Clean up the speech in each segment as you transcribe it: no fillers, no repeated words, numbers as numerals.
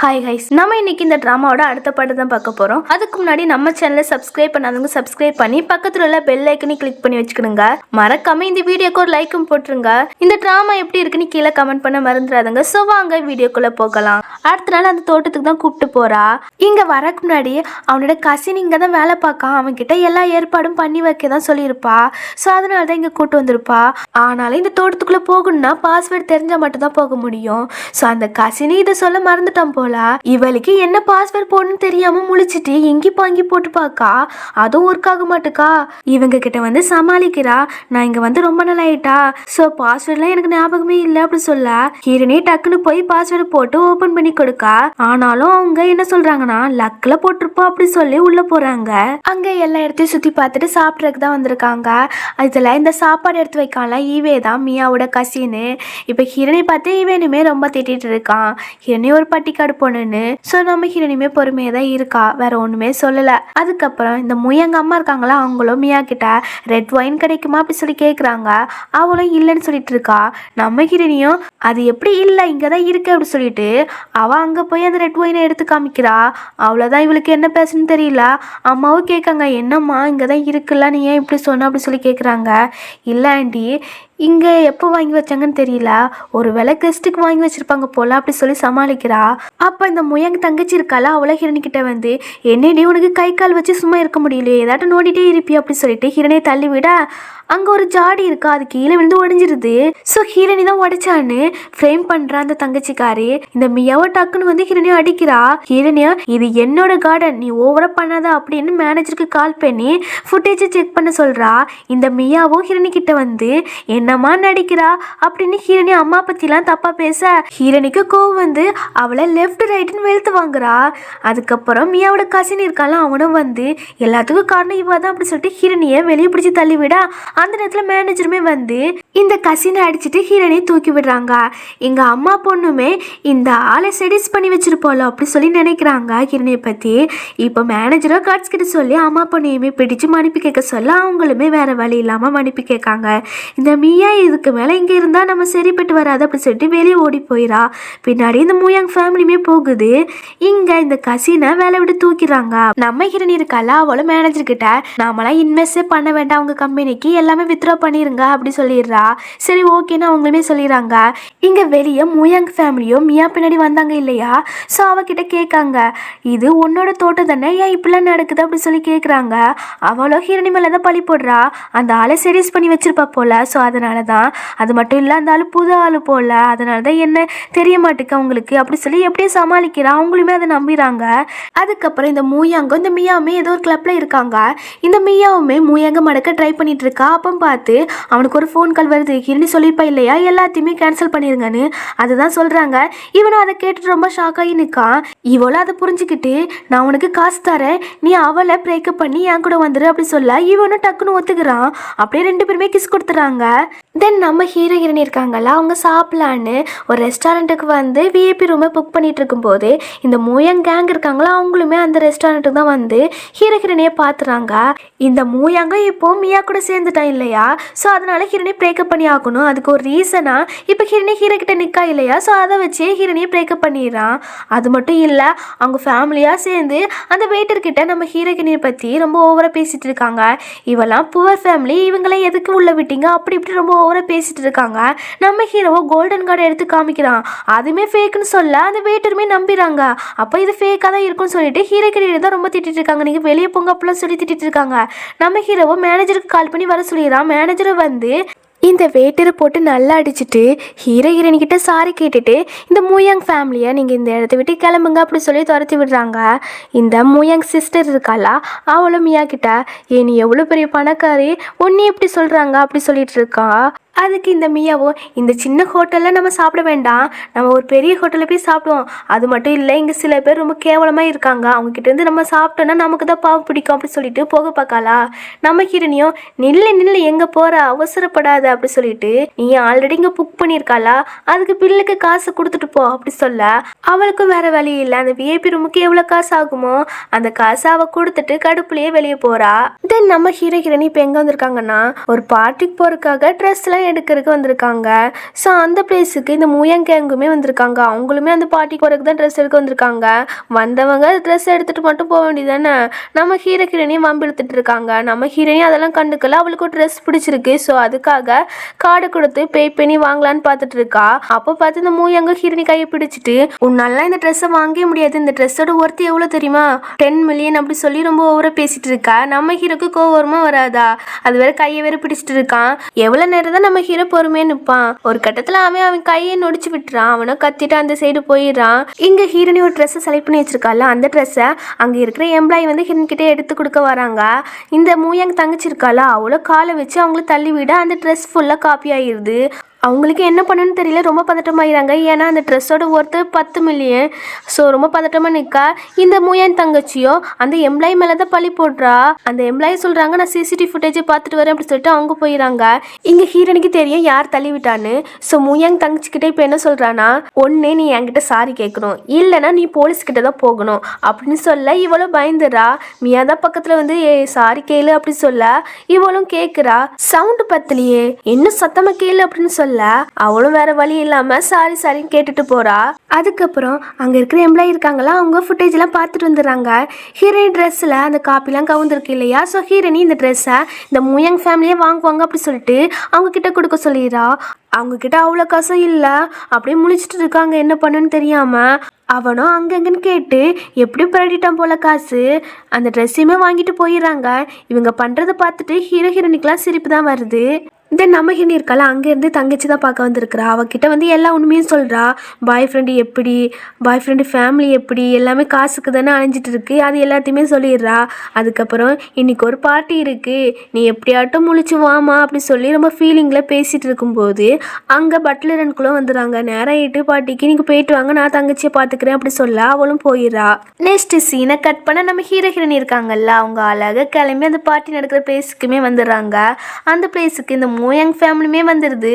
Hi guys, நம்ம இன்னைக்கு இந்த ட்ராமாவோட அடுத்த பாட்டு தான் பார்க்க போகிறோம். அதுக்கு முன்னாடி நம்ம சேனலை சப்ஸ்கிரைப் பண்ணாதவங்க சப்ஸ்கிரைப் பண்ணி பக்கத்தில் உள்ள பெல் ஐக்கனையும் கிளிக் பண்ணி வச்சுக்கணுங்க. மறக்காம இந்த வீடியோக்கு ஒரு லைக்கும் போட்டுருங்க. இந்த ட்ராமா எப்படி இருக்குன்னு கீழே கமெண்ட் பண்ண மறந்துடாதுங்க. ஸோ வாங்க வீடியோக்குள்ளே போகலாம். அடுத்த நாள் அந்த தோட்டத்துக்கு தான் கூப்பிட்டு போகிறா. இங்கே வரக்கு முன்னாடி அவனோட கசின் இங்கே தான் வேலை பார்க்கான். அவன்கிட்ட எல்லா ஏற்பாடும் பண்ணி வைக்க தான் சொல்லியிருப்பா. ஸோ அதனால தான் இங்கே கூப்பிட்டு வந்திருப்பா. ஆனாலும் இந்த தோட்டத்துக்குள்ளே போகணும்னா பாஸ்வேர்டு தெரிஞ்சால் மட்டும்தான் போக முடியும். ஸோ அந்த கசினி இதை சொல்ல மறந்துட்டான் போல. இவளுக்கு என்ன பாஸ்வேர்ட் போடணும்னு தெரியாம முழிச்சிட்டு எங்கி பாங்கி போட்டு பாக்கா. அதுவும் ஒர்க் ஆக மாட்டுக்கா. இவங்க கிட்ட வந்து சமாளிக்கிறா. நான் இங்க வந்து ரொம்ப நாள் ஆயிட்டா, சோ பாஸ்வேர்ட்லாம் எனக்கு ஞாபகமே இல்லை அப்படி சொல்ல ஹீரோனே டக்குன்னு போய் பாஸ்வேர்டு போட்டு ஓபன் பண்ணி கொடுக்கா. ஆனாலும் அவங்க என்ன சொல்றாங்கன்னா லக்ல போட்டிருப்பா அப்படி சொல்லி உள்ள போறாங்க. அங்க எல்லா இடத்தையும் சுத்தி பார்த்துட்டு சாப்பிட்றதுக்கு தான் வந்திருக்காங்க. இதுல இந்த சாப்பாடு எடுத்து வைக்கால ஈவே தான் மியாவோட கசின்னு. இப்ப ஹீரோனை பார்த்து ஈவேனுமே ரொம்ப திட்டிட்டு இருக்கான். ஹீரோனே ஒரு பட்டிக்காடு பொண்ணுன்னு. ஸோ நம்ம ஹீரோனியுமே பொறுமையாக தான் இருக்கா, வேற ஒன்றுமே சொல்லலை. அதுக்கப்புறம் இந்த முயங்க அம்மா இருக்காங்களா, அவங்களும் மியா கிட்ட ரெட் ஒயின் கிடைக்குமா அப்படி சொல்லி கேட்குறாங்க. அவளும் இல்லைன்னு சொல்லிட்டு இருக்கா. நம்ம ஹீரோனியும் அது எப்படி இல்லை இங்கே தான் இருக்கு அப்படி சொல்லிட்டு அவள் அங்கே போய் அந்த ரெட் ஒயினை எடுத்து காமிக்கிறா. அவ்வளோதான், இவளுக்கு என்ன பேசுன்னு தெரியல. அம்மாவும் கேட்காங்க, என்னம்மா இங்கே தான் இருக்குல்ல, நீ ஏன் இப்படி சொன்ன அப்படி சொல்லி கேட்குறாங்க. இல்லை ஆண்டி, இங்கே எப்போ வாங்கி வச்சாங்கன்னு தெரியல, ஒரு வேளை கெஸ்ட்டுக்கு வாங்கி வச்சிருப்பாங்க போல அப்படி சொல்லி சமாளிக்கிறா. அப்போ இந்த முயங்க தங்கச்சி இருக்கால, அவளை ஹிரணி கிட்ட வந்து என்னடி உனக்கு கை கால் வச்சு சும்மா இருக்க முடியலையே, ஏதாட்டும் நோண்டிட்டே இருப்பி அப்படி சொல்லிட்டு ஹிரணியை தள்ளி விட அங்கே ஒரு ஜாடி இருக்கா, அது கீழே விழுந்து உடஞ்சிருது. ஸோ ஹீரோனி தான் உடைச்சான்னு ஃப்ரேம் பண்ணுறா அந்த தங்கச்சிக்காரி. இந்த மியாவை டக்குன்னு வந்து ஹீரோனியை அடிக்கிறா. ஹீரோனியா இது என்னோட கார்டன், நீ ஓவரா பண்ணாத அப்படின்னு மேனேஜருக்கு கால் பண்ணி ஃபுட்டேஜை செக் பண்ண சொல்றா. இந்த மியாவும் ஹீரோனி கிட்ட வந்து என்னம்மா நடிக்கிறா அப்படின்னு ஹீரோனி அம்மா பற்றிலாம் தப்பாக பேச ஹீரோனிக்கு கோவம் வந்து அவளை லெஃப்ட் ரைட்டுன்னு வெளுத்து வாங்குறா. அதுக்கப்புறம் மியாவோட கசின் இருக்கால, அவனும் வந்து எல்லாத்துக்கும் காரணம் இவ தான் அப்படி சொல்லிட்டு ஹீரோனியை வெளியே பிடிச்சி தள்ளி விட அந்த நேரத்தில் மேனேஜருமே வந்து இந்த கசினை அடிச்சுட்டு ஹீரோனியை தூக்கி விடுறாங்க. எங்க அம்மா பொண்ணுமே இந்த ஆளை செடிஸ் பண்ணி வச்சிருப்போல அப்படி சொல்லி நினைக்கிறாங்க ஹீரோனியை பற்றி. இப்போ மேனேஜரோ கார்ட்ஸ் கிட்ட சொல்லி அம்மா பொண்ணையுமே பிடிச்சு மன்னிப்பு கேட்க சொல்ல அவங்களுமே வேற வழி இல்லாமல் மன்னிப்பு கேட்காங்க. இந்த மியா இதுக்கு மேலே இங்கே இருந்தால் நம்ம சரிப்பட்டு வராது அப்படி சொல்லிட்டு வெளியே ஓடி போயிடா. பின்னாடி இந்த மூயாங் ஃபேமிலியுமே போகுது. இங்கே இந்த கசினை வேலை விட்டு தூக்கிறாங்க. நம்ம ஹீரோனி இருக்கால, அவளும் மேனேஜர் கிட்ட நாமெல்லாம் இன்வெஸ்டே பண்ண வேண்டாம், அவங்க கம்பெனிக்கு எல்லாமே வித்ட்ரா பண்ணிருங்க அப்படி சொல்லிடுறா. சரி ஓகேன்னு அவங்களுமே சொல்லிடுறாங்க. இங்க வெளியே மூயாங் ஃபேமிலியும் மியா பின்னாடி வந்தாங்க இல்லையா. ஸோ அவகிட்ட கேட்காங்க, இது உன்னோட தோட்டம் தானே, ஏன் இப்படிலாம் நடக்குது அப்படி சொல்லி கேட்குறாங்க. அவளோ ஹீரோனி மேலே தான் பழி போடுறா. அந்த ஆளை சீரியஸ் பண்ணி வச்சிருப்பா போல. ஸோ அதனால தான், அது மட்டும் இல்லை அந்த ஆள் புது ஆள் போல, அதனால தான் என்ன தெரிய மாட்டேக்கு அவங்களுக்கு அப்படி சொல்லி எப்படியும் சமாளிக்கிறா. அவங்களுமே அதை நம்பிடுறாங்க. அதுக்கப்புறம் இந்த மூயாங்கும் இந்த மியாவுமே ஏதோ ஒரு கிளப்ல இருக்காங்க. இந்த மியாவுமே மூயாங்க மடக்க ட்ரை பண்ணிட்டு இருக்கா. அப்போ பார்த்து அவனுக்கு ஒரு ஃபோன் கால் வருது. ஹீரோனி சொல்லியிருப்பா இல்லையா எல்லாத்தையுமே கேன்சல் பண்ணிருங்கன்னு, அதுதான் சொல்றாங்க. இவனும் அதை கேட்டுட்டு ரொம்ப ஷாக் ஆகி நிற்கான். இவளும் அதை புரிஞ்சுக்கிட்டு நான் உனக்கு காசு தரேன், நீ அவளை பிரேக்கப் பண்ணி என் கூட வந்துரு அப்படி சொல்ல இவனும் டக்குன்னு ஒத்துக்கிறான். அப்படியே ரெண்டு பேருமே கிஸ் கொடுத்துறாங்க. தென் நம்ம ஹீரோ ஹீரோனி இருக்காங்கல்ல, அவங்க சாப்பிடலான்னு ஒரு ரெஸ்டாரண்ட்டுக்கு வந்து விஐபி ரூமை புக் பண்ணிட்டு இருக்கும்போது இந்த மூயங் கேங் இருக்காங்களா, அவங்களுமே அந்த ரெஸ்டாரண்ட்டுக்கு தான் வந்து ஹீரோ ஹீரோனியை பார்த்துறாங்க. இந்த மூயாங்க இப்போ மியா கூட சேர்ந்துட்டான் இல்லையா. ஸோ அதனால ஹீரோனியை பிரேக்கப் பண்ணி ஆகணும். அதுக்கு ஒரு ரீசனா இப்போ ஹீரோனி ஹீரோ கிட்ட நிற்கா இல்லையா. ஸோ அதை வச்சு ஹீரோனியை பிரேக்கப் பண்ணிடுறான். அது மட்டும் இல்லை, அவங்க ஃபேமிலியாக சேர்ந்து அந்த வெயிட்டர்கிட்ட நம்ம ஹீரோ ஹீரோனியை பற்றி ரொம்ப ஓவராக பேசிட்டு இருக்காங்க. இவெல்லாம் புவர் ஃபேமிலி, இவங்களாம் எதுக்கு உள்ள விட்டீங்க அப்படி இப்படி ரொம்ப ஓவராக பேசிட்டு இருக்காங்க. நம்ம ஹீரோவை கோல்டன் கார்டை எடுத்து காமிக்கிறான். அதுவுமே ஃபேக்குன்னு சொல்ல அந்த வெயிட்டருமே நம்பிடுறாங்க. அப்போ இது ஃபேக்காக தான் இருக்கும்னு சொல்லிட்டு ஹீரோ ஹீரோனி தான் ரொம்ப திட்டிட்டு இருக்காங்க. நீங்கள் வெளியே போங்க அப்படிலாம் சொல்லி திட்டிட்டு இருக்காங்க. நம்ம ஹீரோவை மேனேஜருக்கு கால் பண்ணி வர சொல்லிடுறான். மேனேஜரை வந்து இந்த வெயிட்டரை போட்டு நல்லா அடிச்சுட்டு ஹீரோ ஹீரோனி கிட்ட சாரி கேட்டுட்டு இந்த மூயாங் ஃபேமிலியை நீங்கள் இந்த இடத்த விட்டு கிளம்புங்க அப்படி சொல்லி துரத்தி விடுறாங்க. இந்த மூயாங் சிஸ்டர் இருக்காளா, அவளும் மியா கிட்ட நீ எவ்வளோ பெரிய பணக்காரி, ஒன்னே எப்படி சொல்கிறாங்க அப்படி சொல்லிட்டு இருக்கா. அதுக்கு இந்த மியாவோ இந்த சின்ன ஹோட்டலில் நம்ம சாப்பிட வேண்டாம், நம்ம ஒரு பெரிய ஹோட்டலில் போய் சாப்பிடுவோம். அது மட்டும் இல்லை, இங்கே சில பேர் ரொம்ப கேவலமாக இருக்காங்க, அவங்ககிட்டேருந்து நம்ம சாப்பிட்டோன்னா நமக்கு தான் பாவம் பிடிக்கும் அப்படி சொல்லிட்டு போக பார்க்காளா. நம்ம ஹீரோனியும் நில்லு எங்கே போகிற, அவசரப்படாத அப்படி சொல்லிட்டு நீ ஆல்ரெடி இங்கே புக் பண்ணியிருக்காளா, அதுக்கு பில்லுக்கு காசு கொடுத்துட்டு போ அப்படி சொல்ல அவளுக்கும் வேற வழி இல்லை. அந்த விஐபி ரூமுக்கு எவ்வளோ காசு ஆகுமோ அந்த காசை அவள் கொடுத்துட்டு கடுப்புலேயே வெளியே போகிறா. தென் நம்ம ஹீரோ ஹீரோனி இப்போ எங்கே வந்திருக்காங்கன்னா ஒரு பார்ட்டிக்கு போகிறதுக்காக ட்ரெஸ்லாம் எடுக்கிறதுக்கு வந்திருக்காங்க. ஸோ அந்த பிளேஸுக்கு இந்த மூயங் கேங்குமே வந்திருக்காங்க. அவங்களுமே அந்த பார்ட்டிக்கு போகிறதுக்கு தான் ட்ரெஸ் எடுக்க வந்திருக்காங்க. வந்தவங்க ட்ரெஸ் எடுத்துகிட்டு மட்டும் போக வேண்டியதானே. நம்ம ஹீரோயினையும் வம்பு எடுத்துகிட்டு இருக்காங்க. நம்ம ஹீரோயினி அதெல்லாம் கண்டுக்கல. அவளுக்கு ஒரு ட்ரெஸ் பிடிச்சிருக்கு. ஸோ அதுக்காக கார்டு கொடுத்து பே பண்ணி வாங்கலான்னு பார்த்துட்டு இருக்கா. அப்போ பார்த்து இந்த மூயங்க ஹீரோயினி கையை பிடிச்சிட்டு, உன்னாலாம் இந்த ட்ரெஸ்ஸை வாங்கவே முடியாது, இந்த ட்ரெஸ்ஸோட ஒர்த்து எவ்வளோ தெரியுமா, 10 மில்லியன் அப்படி சொல்லி ரொம்ப ஓவரா பேசிட்டு இருக்கா. நம்ம ஹீரோக்கு கோவமா வராதா, அது வேற கையை வேற பிடிச்சிட்டு இருக்கான். எவ்வளவு நேரம் தான் நம்ம ஹீரோ பொறுமையா நிற்பான். ஒரு கட்டத்துல அவன் கையை நொடிச்சு விட்டுறான். அவனும் கத்திட்டு அந்த சைடு போயிடுறான். இங்க ஹீரோனி ஒரு ட்ரெஸ்ஸை செலக்ட் பண்ணி வச்சிருக்கால, அந்த ட்ரெஸ்ஸை அங்க இருக்கிற எம்ப்ளாயி வந்து ஹீரோன் கிட்டே எடுத்து கொடுக்க வராங்க. இந்த மூயங் தங்கச்சி இருக்கால, அவ்வளோ காலை வச்சு அவங்கள தள்ளி விட அந்த ட்ரெஸ் ஃபுல்லா காப்பி ஆயிடுது. அவங்களுக்கு என்ன பண்ணணும்னு தெரியல, ரொம்ப பதட்டமாயிறாங்க. ஏன்னா அந்த ட்ரெஸ்ஸோட ஒர்த்து 10 மில்லியன். ஸோ ரொம்ப பதட்டமாக நிற்கா. இந்த மூயன் தங்கச்சியோ அந்த எம்ப்ளாயி மேலே தான் பழி போடுறா. அந்த எம்ப்ளாயி சொல்கிறாங்க, நான் சிசிடிவி ஃபுட்டேஜை பார்த்துட்டு வரேன் அப்படின்னு சொல்லிட்டு அவங்க போயிடறாங்க. இங்கே ஹீரோனுக்கு தெரியும் யார் தள்ளி விட்டான்னு. ஸோ மூயன் தங்கச்சிக்கிட்ட இப்போ என்ன சொல்கிறான்னா, ஒன்று நீ என்கிட்ட சாரி கேட்கணும், இல்லைனா நீ போலீஸ்கிட்ட தான் போகணும் அப்படின்னு சொல்ல இவ்வளோ பயந்துடுறா. மியா தான் பக்கத்தில் வந்து சாரி கேளு அப்படி சொல்ல இவளும் கேட்குறா. சவுண்டு பத்தலையே, இன்னும் சத்தமாக கேளு அப்படின்னு சொல்ல அவளும் வேற வழி இல்லாம சாரின்னு கேட்டுட்டு போறா. அதுக்கப்புறம் அங்க இருக்கிற எம்ப்ளாயி இருக்காங்களா, அவங்க ஃபுட்டேஜ் எல்லாம் பார்த்துட்டு வந்துடுறாங்க. ஹீரோயின் ட்ரெஸ்ல அந்த காப்பிலாம் கவுந்திருக்கு இல்லையா. ஸோ ஹீரோனி இந்த ட்ரெஸ்ஸை இந்த மூயங் ஃபேமிலியே வாங்குவாங்க அப்படி சொல்லிட்டு அவங்க கிட்ட கொடுக்க சொல்லிடுறா. அவங்க கிட்ட அவ்வளோ காசும் இல்லை. அப்படியே முழிச்சிட்டு இருக்காங்க என்ன பண்ணுன்னு தெரியாம. அவனும் அங்கங்கன்னு கேட்டு எப்படி பரட்டிட்டான் போல காசு. அந்த ட்ரெஸ்ஸையுமே வாங்கிட்டு போயிடுறாங்க. இவங்க பண்றதை பார்த்துட்டு ஹீரோனிக்கெல்லாம் சிரிப்பு தான் வருது. தென் நம்ம ஹீரோனி இருக்கால, அங்கேருந்து தங்கச்சி தான் பார்க்க வந்திருக்கிறா. அவகிட்ட வந்து எல்லா உண்மையும் சொல்கிறா. பாய் ஃப்ரெண்டு ஃபேமிலி எப்படி எல்லாமே காசுக்கு தானே அழிஞ்சிட்டு இருக்கு, அது எல்லாத்தையுமே சொல்லிடுறா. அதுக்கப்புறம் இன்னைக்கு ஒரு பார்ட்டி இருக்குது, நீ எப்படியாட்டும் முழிச்சு வாமா அப்படி சொல்லி ரொம்ப ஃபீலிங்கில் பேசிகிட்டு இருக்கும்போது அங்கே பட்லர் அன்குள்ள வந்துடுறாங்க. நேரம் ஆகிட்டு பார்ட்டிக்கு நீங்கள் போயிட்டு வாங்க, நான் தங்கச்சியை பார்த்துக்கிறேன் அப்படி சொல்ல அவளும் போயிடுறா. நெக்ஸ்ட் சீனை கட் பண்ண நம்ம ஹீரோயினி இருக்காங்கல்ல, அவங்க அழகாக கிளம்பி அந்த பார்ட்டி நடக்கிற பிளேஸுக்குமே வந்துடுறாங்க. அந்த பிளேஸுக்கு இந்த மூயங் ஃபேமிலியுமே வந்துடுது.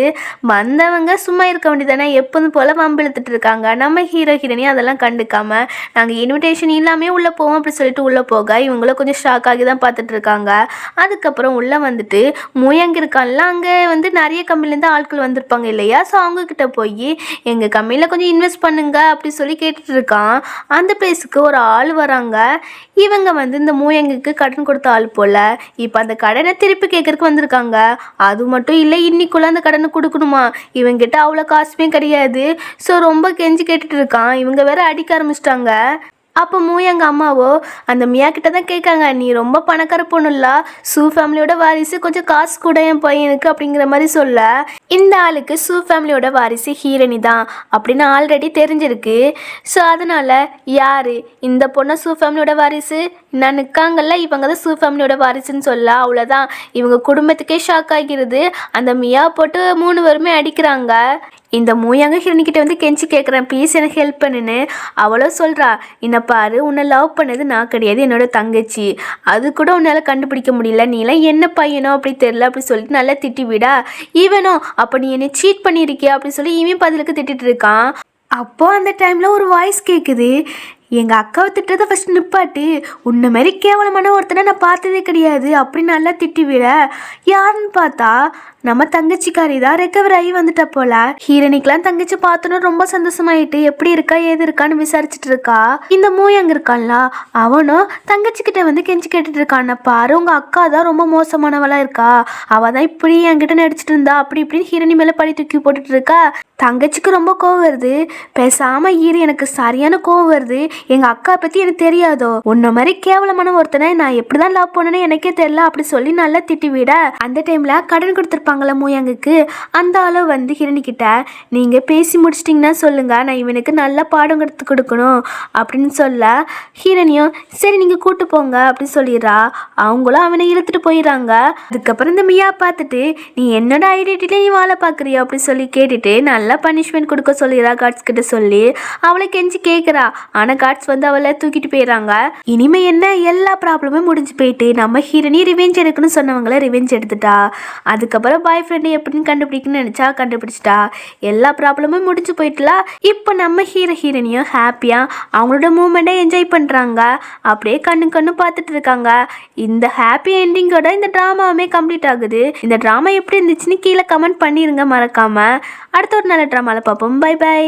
வந்தவங்க சும்மா இருக்க வேண்டியதானே, எப்போதும் போல் வம்பிழுத்துட்டு இருக்காங்க. நம்ம ஹீரோயினி அதெல்லாம் கண்டுக்காம நாங்கள் இன்விடேஷன் இல்லாமே உள்ளே போவோம் அப்படி சொல்லிட்டு உள்ளே போக இவங்களும் கொஞ்சம் ஷாக் ஆகி தான் பார்த்துட்டு இருக்காங்க. அதுக்கப்புறம் உள்ளே வந்துட்டு மூயங் இருக்கான்ல, அங்கே வந்து நிறைய கம்பெனிலேருந்து ஆட்கள் வந்திருப்பாங்க இல்லையா. ஸோ அவங்கக்கிட்ட போய் எங்கள் கம்பெனியில் கொஞ்சம் இன்வெஸ்ட் பண்ணுங்க அப்படி சொல்லி கேட்டுட்டு இருக்கான். அந்த பிளேஸுக்கு ஒரு ஆள் வராங்க. இவங்க வந்து இந்த மூயங்குக்கு கடன் கொடுத்த ஆள் போல். இப்போ அந்த கடனை திருப்பி கேட்கறதுக்கு வந்திருக்காங்க. அது மட்டும் இல்லை, இன்னைக்குள்ள அந்த கடனை கொடுக்கணுமா. இவங்கிட்ட அவ்வளோ காசுமே கிடையாது. ஸோ ரொம்ப கெஞ்சி கேட்டுட்டு இருக்கான். இவங்க வேற அடிக்க ஆரம்பிச்சிட்டாங்க. அப்போ மூயங்க அம்மாவோ அந்த மியா கிட்ட தான் கேட்காங்க, நீ ரொம்ப பணக்கார பொண்ணுல்ல, சூ ஃபேமிலியோட வாரிசு, கொஞ்சம் காசு கூட என் பையனுக்கு அப்படிங்கிற மாதிரி சொல்ல, இந்த ஆளுக்கு சூ ஃபேமிலியோட வாரிசு ஹீரோனி தான் அப்படின்னு ஆல்ரெடி தெரிஞ்சிருக்கு. ஸோ அதனால் யார் இந்த பொண்ணை சூ ஃபேமிலியோட வாரிசு நான் நிற்காங்கல்ல, இவங்க தான் சூ ஃபேமிலியோட வாரிசுன்னு சொல்ல அவ்வளோதான். இவங்க குடும்பத்துக்கே ஷாக் ஆகிடுது. அந்த மியா போட்டு 3 பேருமே அடிக்கிறாங்க. இந்த மூயங்க ஹீரோனிக்கிட்ட வந்து கெஞ்சி கேட்குறேன், ப்ளீஸ் எனக்கு ஹெல்ப் பண்ணுன்னு. அவளோ சொல்கிறா, என்னை பாரு, உன்னை லவ் பண்ணது நான் கிடையாது, என்னோட தங்கச்சி. அது கூட உன்னால் கண்டுபிடிக்க முடியல, நீலாம் என்ன பையனோ அப்படி தெரில அப்படி சொல்லிட்டு நல்லா திட்டி விடா. இவனோ அப்போ நீ என்னை சீட் பண்ணியிருக்கியா அப்படி சொல்லி இவன் பதிலுக்கு திட்டிட்டு இருக்கான். அப்போது அந்த டைமில் ஒரு வாய்ஸ் கேட்குது, எங்கள் அக்காவை திட்டத்தை ஃபஸ்ட்டு நிப்பாட்டு, உன்னை மாதிரி கேவலமான ஒருத்தனை நான் பார்த்ததே கிடையாது அப்படின்னு நல்லா திட்டி விட. யாருன்னு பார்த்தா நம்ம தங்கச்சிக்காரி தான் ரெக்கவர் ஆகி வந்துட்டா போல. ஹீரோனிக்கெலாம் தங்கச்சி பார்த்தோன்னு ரொம்ப சந்தோஷமாயிட்டு எப்படி இருக்கா ஏது இருக்கான்னு விசாரிச்சுட்டு இருக்கா. இந்த மூயங்க இருக்கான்ல, அவனும் தங்கச்சிக்கிட்ட வந்து கெஞ்சி கேட்டுட்டு இருக்கான், பாரு உங்கள் அக்கா தான் ரொம்ப மோசமானவளா இருக்கா, அவள் தான் இப்படி என்கிட்ட நடிச்சிட்டு இருந்தா அப்படி இப்படின்னு ஹீரோனி மேலே பழி தூக்கி போட்டுட்டு இருக்கா. தங்கச்சிக்கு ரொம்ப கோவம் வருது. பேசாமல் எனக்கு சரியான கோவம் வருது, எங்கள் அக்கா பற்றி எனக்கு தெரியாதோ, உன்ன மாதிரி கேவலமான ஒருத்தனை நான் எப்படி தான் லவ் பண்ணேன்னு எனக்கே தெரியல அப்படி சொல்லி நல்லா திட்டி விட. அந்த டைமில் கடன் கொடுத்துருப்பாங்கல்ல மூயங்குக்கு, அந்த அளவு வந்து ஹீரோனிக்கிட்ட நீங்கள் பேசி முடிச்சிட்டிங்கன்னா சொல்லுங்கள், நான் இவனுக்கு நல்ல பாடம் கற்று கொடுக்கணும் அப்படின்னு சொல்ல, ஹீரோனியும் சரி நீங்கள் கூட்டு போங்க அப்படின்னு சொல்லிடுறா. அவங்களும் அவனை இழுத்துட்டு போயிடுறாங்க. அதுக்கப்புறம் இந்த மியா பார்த்துட்டு நீ என்னோட ஐடென்டிட்டியில் நீ வாழை பார்க்குறியா அப்படின்னு சொல்லி கேட்டுட்டு நல்லா பனிஷ்மெண்ட் கொடுக்க சொல்லிடுறா கார்ட்ஸ் கிட்ட சொல்லி. அவளை கெஞ்சி கேட்குறா. ஆனால் கார்ட்ஸ் வந்து அவளை தூக்கிட்டு போயிடுறாங்க. இனிமே என்ன, எல்லா ப்ராப்ளமும் முடிஞ்சு போயிட்டு நம்ம ஹீரோனி ரிவெஞ்ச் எடுக்கணும்னு சொன்னவங்கள ரிவெஞ்ச் எடுத்துட்டா. அதுக்கப்புறம் பாய் ஃப்ரெண்டு எப்படின்னு கண்டுபிடிக்கணும்னு நினைச்சா கண்டுபிடிச்சிட்டா. எல்லா ப்ராப்ளமும் முடிஞ்சு போயிட்டுல. இப்போ நம்ம ஹீரோனியும் ஹாப்பியா அவங்களோட மூமெண்ட்டை என்ஜாய் பண்றாங்க. அப்படியே கண்ணு பார்த்துட்டு இருக்காங்க. இந்த ஹாப்பி என்டிங்கோட இந்த ட்ராமாவுமே கம்ப்ளீட் ஆகுது. இந்த ட்ராமா எப்படி இருந்துச்சுன்னு கீழே கமெண்ட் பண்ணிருங்க மறக்காம. அடுத்த ஒரு நல்ல ட்ராமால பார்ப்போம். Bye by.